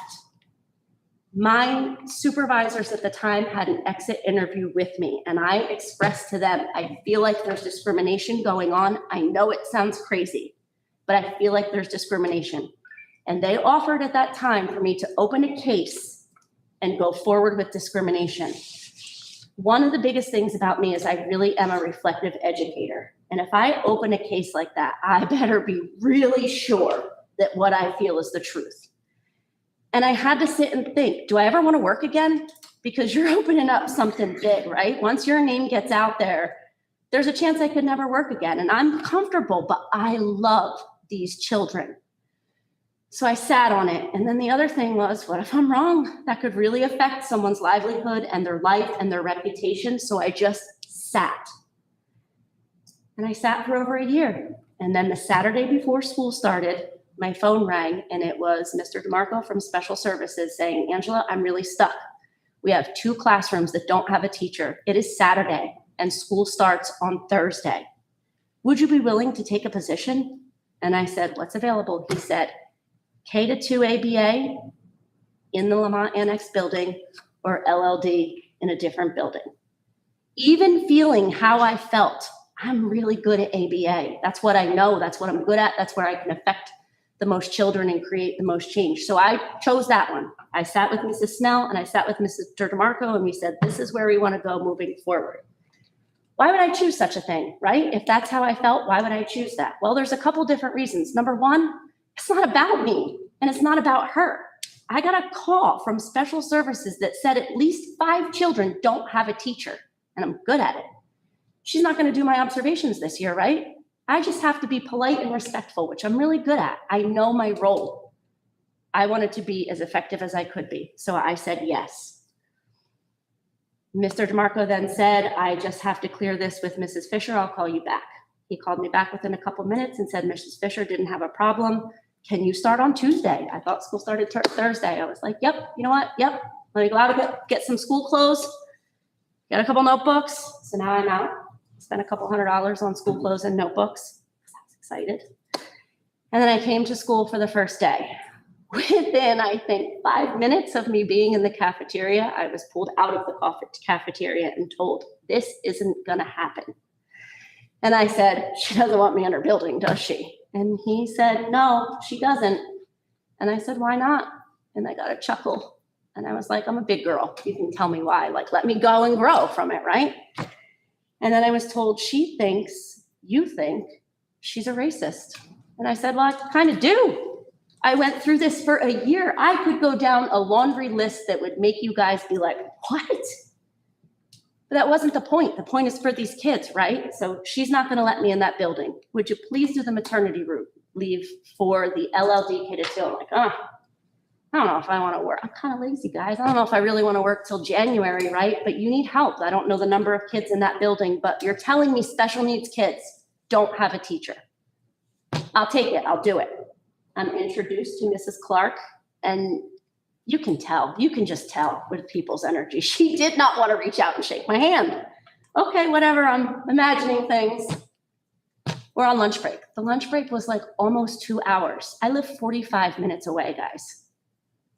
M: My supervisors at the time had an exit interview with me, and I expressed to them, I feel like there's discrimination going on. I know it sounds crazy, but I feel like there's discrimination. And they offered at that time for me to open a case and go forward with discrimination. One of the biggest things about me is I really am a reflective educator. And if I open a case like that, I better be really sure that what I feel is the truth. And I had to sit and think, do I ever want to work again? Because you're opening up something big, right? Once your name gets out there, there's a chance I could never work again. And I'm comfortable, but I love these children. So I sat on it. And then the other thing was, what if I'm wrong? That could really affect someone's livelihood and their life and their reputation. So I just sat. And I sat for over a year. And then the Saturday before school started, my phone rang and it was Mr. DeMarco from Special Services saying, Angela, I'm really stuck. We have 2 classrooms that don't have a teacher. It is Saturday and school starts on Thursday. Would you be willing to take a position? And I said, what's available? He said, K-2 ABA in the Lamont Annex building or LLD in a different building. Even feeling how I felt, I'm really good at ABA. That's what I know. That's what I'm good at. That's where I can affect the most children and create the most change. So I chose that one. I sat with Mrs. Snell and I sat with Mrs. DeMarco and we said, this is where we want to go moving forward. Why would I choose such a thing, right? If that's how I felt, why would I choose that? Well, there's a couple different reasons. Number one, it's not about me and it's not about her. I got a call from Special Services that said at least 5 children don't have a teacher and I'm good at it. She's not going to do my observations this year, right? I just have to be polite and respectful, which I'm really good at. I know my role. I wanted to be as effective as I could be. So I said yes. Mr. DeMarco then said, I just have to clear this with Mrs. Fisher. I'll call you back. He called me back within a couple minutes and said, Mrs. Fisher didn't have a problem. Can you start on Tuesday? I thought school started Thursday. I was like, yep, you know what? Yep. Let me go out and get some school clothes, get a couple notebooks. So now I'm out. Spent a couple $100 on school clothes and notebooks. I was excited. And then I came to school for the first day. Within, I think, 5 minutes of me being in the cafeteria, I was pulled out of the cafeteria and told, this isn't going to happen. And I said, she doesn't want me in her building, does she? And he said, no, she doesn't. And I said, why not? And I got a chuckle. And I was like, I'm a big girl. You can tell me why. Like, let me go and grow from it, right? And then I was told, she thinks you think she's a racist. And I said, well, I kind of do. I went through this for a year. I could go down a laundry list that would make you guys be like, what? But that wasn't the point. The point is for these kids, right? So she's not going to let me in that building. Would you please do the maternity leave for the LLD K-2? I'm like, I don't know if I want to work. I'm kind of lazy, guys. I don't know if I really want to work till January, right? But you need help. I don't know the number of kids in that building, but you're telling me special needs kids don't have a teacher. I'll take it. I'll do it. I'm introduced to Mrs. Clark, and you can tell. You can just tell with people's energy. She did not want to reach out and shake my hand. Okay, whatever. I'm imagining things. We're on lunch break. The lunch break was like almost 2 hours. I live 45 minutes away, guys.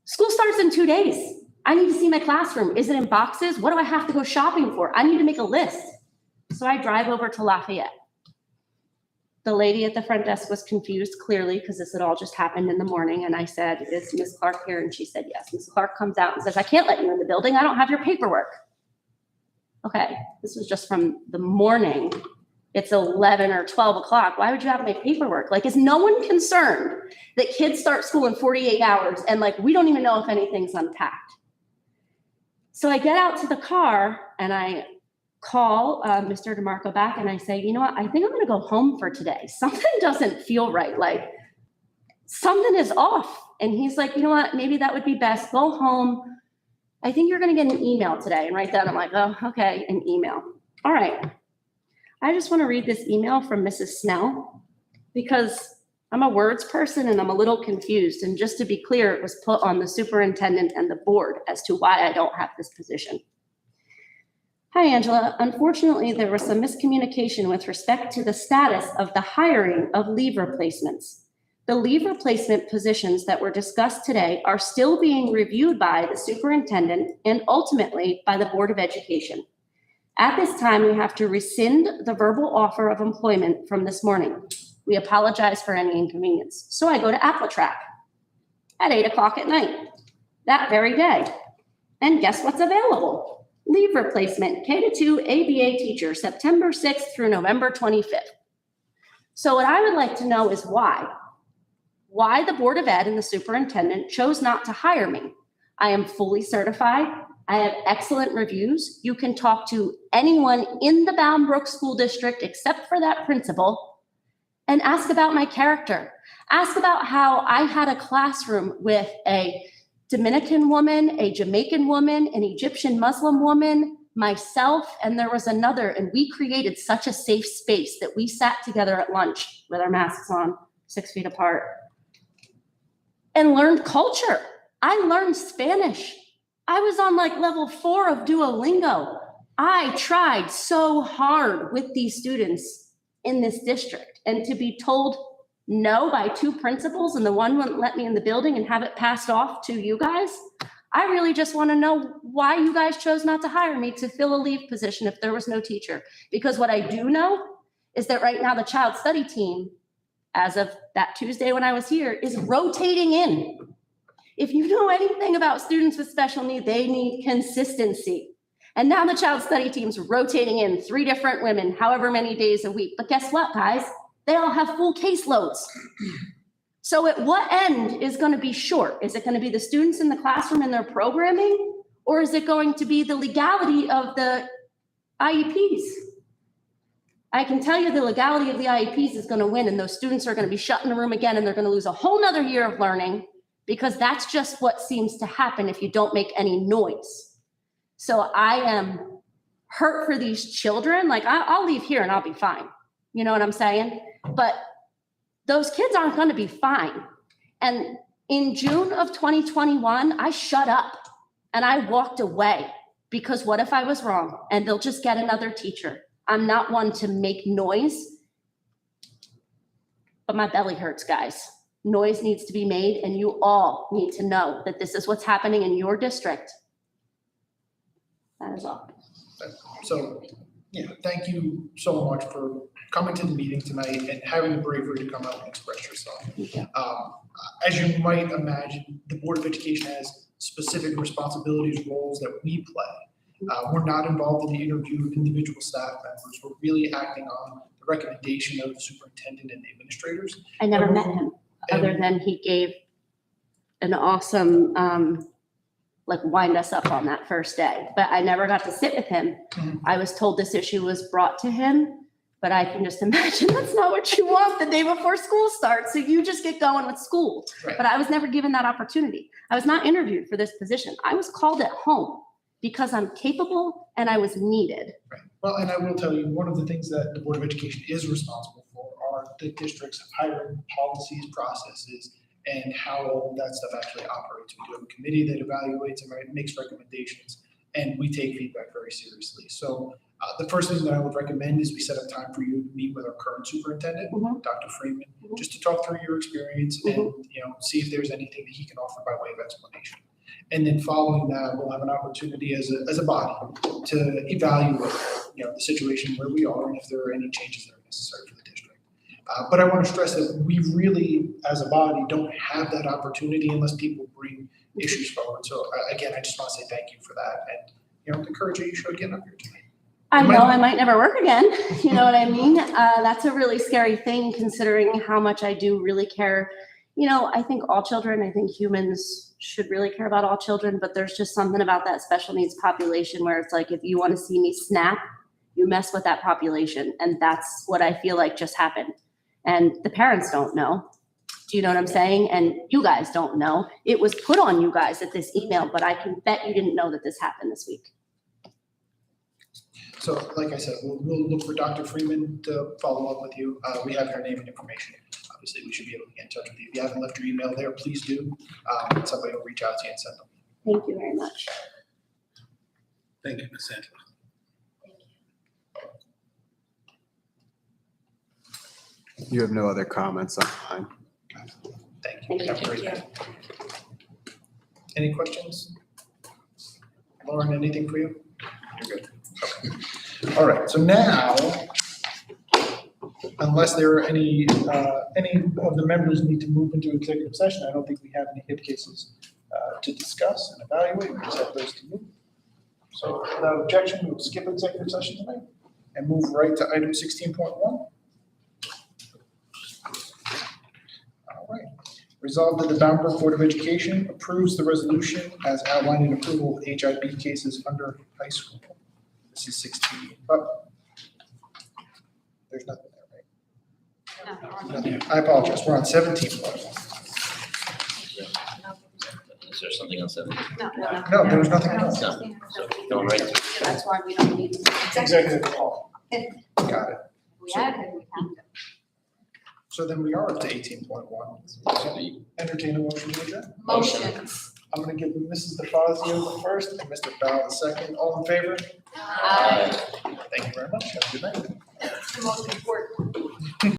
M: School starts in 2 days. I need to see my classroom. Is it in boxes? What do I have to go shopping for? I need to make a list. So I drive over to Lafayette. The lady at the front desk was confused clearly because this had all just happened in the morning. And I said, is Ms. Clark here? And she said, yes. Ms. Clark comes out and says, I can't let you in the building. I don't have your paperwork. Okay, this was just from the morning. It's 11 or 12 o'clock. Why would you have my paperwork? Like, is no one concerned that kids start school in 48 hours and like, we don't even know if anything's unpacked? So I get out to the car and I call Mr. DeMarco back and I say, you know what? I think I'm going to go home for today. Something doesn't feel right. Like something is off. And he's like, you know what? Maybe that would be best. Go home. I think you're going to get an email today. And right then I'm like, oh, okay, an email. All right. I just want to read this email from Mrs. Snell because I'm a words person and I'm a little confused. And just to be clear, it was put on the superintendent and the board as to why I don't have this position. Hi, Angela. Unfortunately, there was some miscommunication with respect to the status of the hiring of leave replacements. The leave replacement positions that were discussed today are still being reviewed by the superintendent and ultimately by the Board of Education. At this time, we have to rescind the verbal offer of employment from this morning. We apologize for any inconvenience. So I go to Apple-Track at 8 o'clock at night that very day. And guess what's available? Leave replacement, K-2 ABA teacher, September 6th through November 25th. So what I would like to know is why the Board of Ed and the superintendent chose not to hire me. I am fully certified. I have excellent reviews. You can talk to anyone in the Bound Brook School District except for that principal and ask about my character. Ask about how I had a classroom with a Dominican woman, a Jamaican woman, an Egyptian Muslim woman, myself, and there was another, and we created such a safe space that we sat together at lunch with our masks on, 6 feet apart, and learned culture. I learned Spanish. I was on like level 4 of Duolingo. I tried so hard with these students in this district, and to be told no by 2 principals and the one wouldn't let me in the building and have it passed off to you guys, I really just want to know why you guys chose not to hire me to fill a leave position if there was no teacher. Because what I do know is that right now the child study team, as of that Tuesday when I was here, is rotating in. If you know anything about students with special needs, they need consistency. And now the child study team's rotating in 3 different women, however many days a week. But guess what, guys? They all have full caseloads. So at what end is going to be short? Is it going to be the students in the classroom and their programming? Or is it going to be the legality of the IEPs? I can tell you the legality of the IEPs is going to win, and those students are going to be shut in the room again, and they're going to lose a whole nother year of learning, because that's just what seems to happen if you don't make any noise. So I am hurt for these children. Like, I'll leave here and I'll be fine. You know what I'm saying? But those kids aren't going to be fine. And in June of 2021, I shut up and I walked away, because what if I was wrong and they'll just get another teacher? I'm not one to make noise, but my belly hurts, guys. Noise needs to be made, and you all need to know that this is what's happening in your district. That is all.
B: So, yeah, thank you so much for coming to the meeting tonight and having the bravery to come out and express yourself. As you might imagine, the Board of Education has specific responsibilities, roles that we play. We're not involved in the interview of individual staff members. We're really acting on the recommendation of the superintendent and the administrators.
M: I never met him, other than he gave an awesome, like, wind us up on that first day. But I never got to sit with him. I was told this issue was brought to him, but I can just imagine that's not what you want the day before school starts. So you just get going with school.
B: Right.
M: But I was never given that opportunity. I was not interviewed for this position. I was called at home because I'm capable and I was needed.
B: Right. Well, and I will tell you, one of the things that the Board of Education is responsible for are the district's hiring policies, processes, and how all of that stuff actually operates. We do have a committee that evaluates and makes recommendations, and we take feedback very seriously. So the first thing that I would recommend is we set up time for you to meet with our current superintendent, Dr. Freeman, just to talk through your experience and see if there's anything that he can offer by way of explanation. And then following that, we'll have an opportunity as a body to evaluate the situation where we are and if there are any changes that are necessary for the district. But I want to stress that we really, as a body, don't have that opportunity unless people bring issues forward. So again, I just want to say thank you for that, and the courage that you showed getting up here tonight.
M: I know I might never work again. You know what I mean? That's a really scary thing, considering how much I do really care. I think all children, I think humans should really care about all children, but there's just something about that special needs population where it's like, if you want to see me snap, you mess with that population. And that's what I feel like just happened. And the parents don't know. Do you know what I'm saying? And you guys don't know. It was put on you guys at this email, but I can bet you didn't know that this happened this week.
B: So like I said, we'll look for Dr. Freeman to follow up with you. We have her name and information. Obviously, we should be able to get in touch with you. If you haven't left your email there, please do. Somebody will reach out to you and send them.
M: Thank you very much.
K: Thank you, Ms. Angela.
F: You have no other comments on mine.
B: Thank you. Have a great night. Any questions? Lauren, anything for you? You're good. Okay. All right, so now, unless there are any of the members need to move into executive session, I don't think we have any hit cases to discuss and evaluate. We just have those to move. So without objection, we'll skip executive session tonight and move right to item 16.1. All right. Resolved that the Bound Board of Education approves the resolution as outlined in approval of HIB cases under high school. This is 16. Oh, there's nothing there, right? Nothing. I apologize. We're on 17.
A: is there something on 17?
B: No, there was nothing else.
A: No, so going right through.
I: That's why we don't need to.
B: Executive call. Got it.
L: We had it, we have to.
B: So then we are up to 18.1. Entertain a motion to adjourn.
L: Motions.
B: I'm gonna give Mrs. DeFazio the first and Mr. Bell the second. All in favor?
L: Aye.
B: Thank you very much. Have a good night.
L: That's the most important.